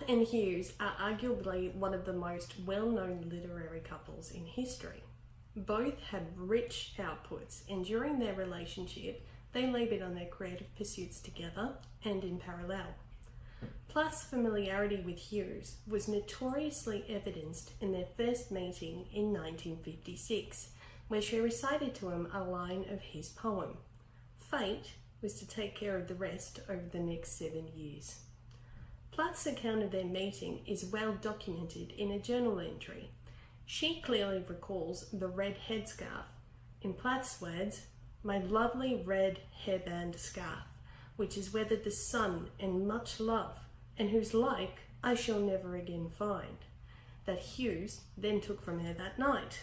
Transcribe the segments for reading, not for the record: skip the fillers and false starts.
and Hughes are arguably one of the most well-known literary couples in history. Both had rich outputs, and during their relationship, they laboured on their creative pursuits together and in parallel. Plath's familiarity with Hughes was notoriously evidenced in their first meeting in 1956, where she recited to him a line of his poem. Fate was to take care of the rest over the next 7 years. Plath's account of their meeting is well documented in a journal entry. She clearly recalls the red headscarf. In Plath's words, "My lovely red hairband scarf, which has weathered the sun and much love, and whose like I shall never again find," that Hughes then took from her that night.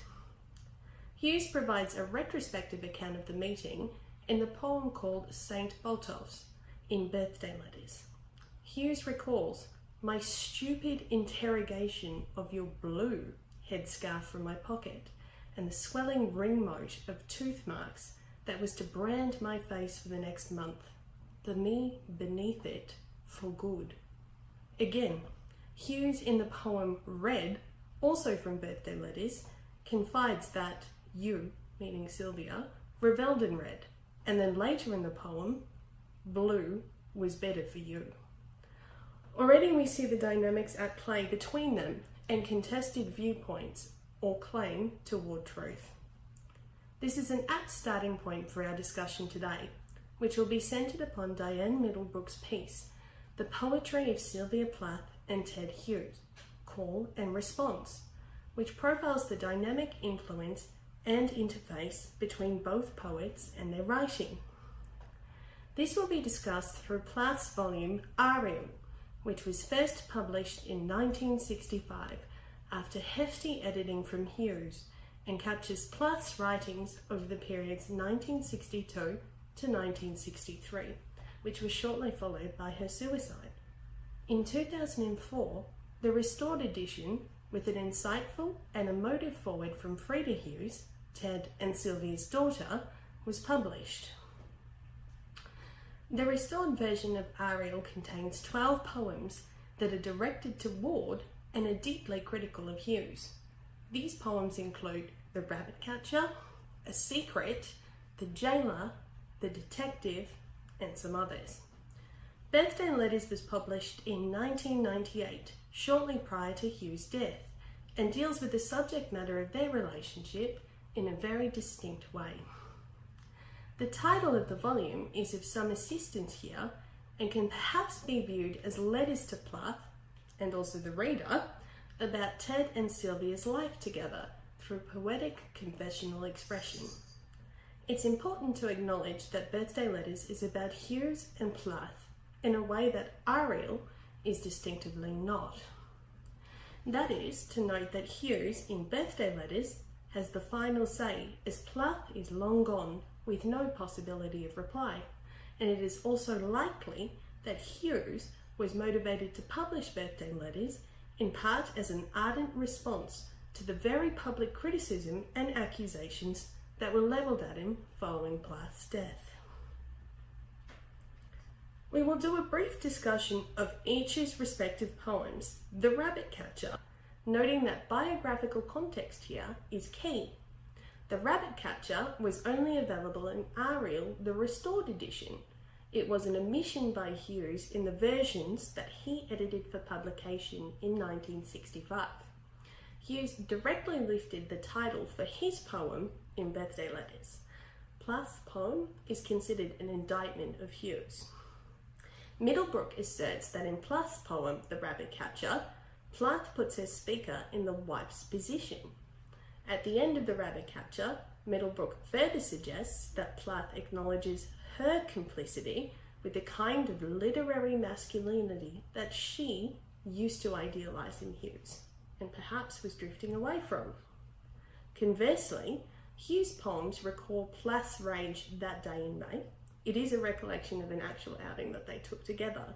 Hughes provides a retrospective account of the meeting in the poem called St. Botolph's in Birthday Letters. Hughes recalls, "My stupid interrogation of your blue headscarf from my pocket, and the swelling ring mote of tooth marks that was to brand my face for the next month, the me beneath it for good." Again, Hughes in the poem Red, also from Birthday Letters, confides that you, meaning Sylvia, revelled in red, and then later in the poem, blue was better for you. Already we see the dynamics at play between them and contested viewpoints or claim toward truth. This is an apt starting point for our discussion today, which will be centred upon Diane Middlebrook's piece, The Poetry of Sylvia Plath and Ted Hughes, Call and Response, which profiles the dynamic influence and interface between both poets and their writing. This will be discussed through Plath's volume Ariel, which was first published in 1965 after hefty editing from Hughes, and captures Plath's writings over the periods 1962 to 1963, which was shortly followed by her suicide. In 2004, the restored edition, with an insightful and emotive foreword from Frida Hughes, Ted and Sylvia's daughter, was published. The restored version of Ariel contains 12 poems that are directed toward and are deeply critical of Hughes. These poems include The Rabbit Catcher, A Secret, The Jailer, The Detective, and some others. Birthday Letters was published in 1998, shortly prior to Hughes' death, and deals with the subject matter of their relationship in a very distinct way. The title of the volume is of some assistance here and can perhaps be viewed as letters to Plath, and also the reader, about Ted and Sylvia's life together through poetic confessional expression. It's important to acknowledge that Birthday Letters is about Hughes and Plath in a way that Ariel is distinctively not. That is, to note that Hughes in Birthday Letters has the final say, as Plath is long gone with no possibility of reply, and it is also likely that Hughes was motivated to publish Birthday Letters in part as an ardent response to the very public criticism and accusations that were levelled at him following Plath's death. We will do a brief discussion of each's respective poems, The Rabbit Catcher, noting that biographical context here is key. The Rabbit Catcher was only available in Ariel, the restored edition. It was an omission by Hughes in the versions that he edited for publication in 1965. Hughes directly lifted the title for his poem in Birthday Letters. Plath's poem is considered an indictment of Hughes. Middlebrook asserts that in Plath's poem, The Rabbit Catcher, Plath puts her speaker in the wife's position. At the end of The Rabbit Catcher, Middlebrook further suggests that Plath acknowledges her complicity with the kind of literary masculinity that she used to idealise in Hughes, and perhaps was drifting away from. Conversely, Hughes' poems recall Plath's rage that day in May. It is a recollection of an actual outing that they took together,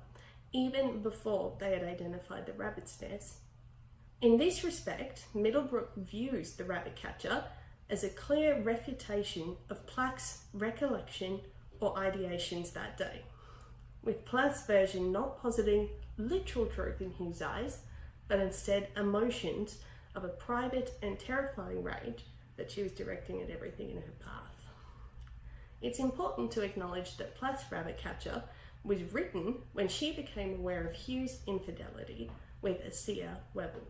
even before they had identified the rabbit's nest. In this respect, Middlebrook views The Rabbit Catcher as a clear refutation of Plath's recollection or ideations that day. with Plath's version not positing literal truth in Hughes' eyes, but instead emotions of a private and terrifying rage that she was directing at everything in her path. It's important to acknowledge that Plath's Rabbit Catcher was written when she became aware of Hughes' infidelity with Assia Webble.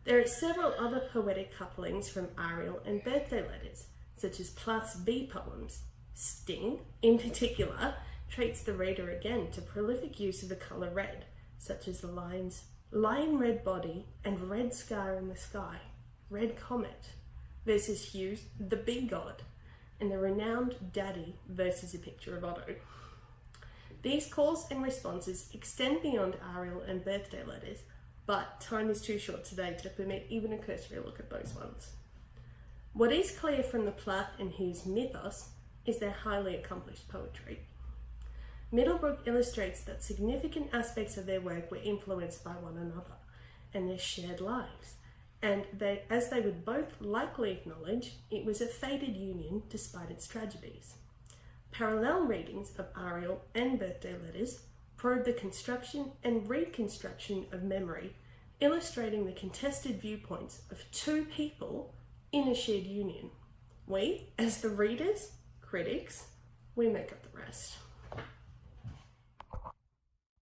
There are several other poetic couplings from Ariel and birthday letters, such as Plath's bee poems. Sting, in particular, treats the reader again to prolific use of the colour red, such as the lines, "Lion red body and red scar in the sky, red comet," versus Hughes, the bee god, and the renowned Daddy versus a picture of Otto. These calls and responses extend beyond Ariel and birthday letters, but time is too short today to permit even a cursory look at those ones. What is clear from the Plath and Hughes mythos is their highly accomplished poetry. Middlebrook illustrates that significant aspects of their work were influenced by one another and their shared lives, and as they would both likely acknowledge, it was a fated union despite its tragedies. Parallel readings of Ariel and birthday letters probe the construction and reconstruction of memory, illustrating the contested viewpoints of two people in a shared union. We, as the readers, critics, we make up the rest.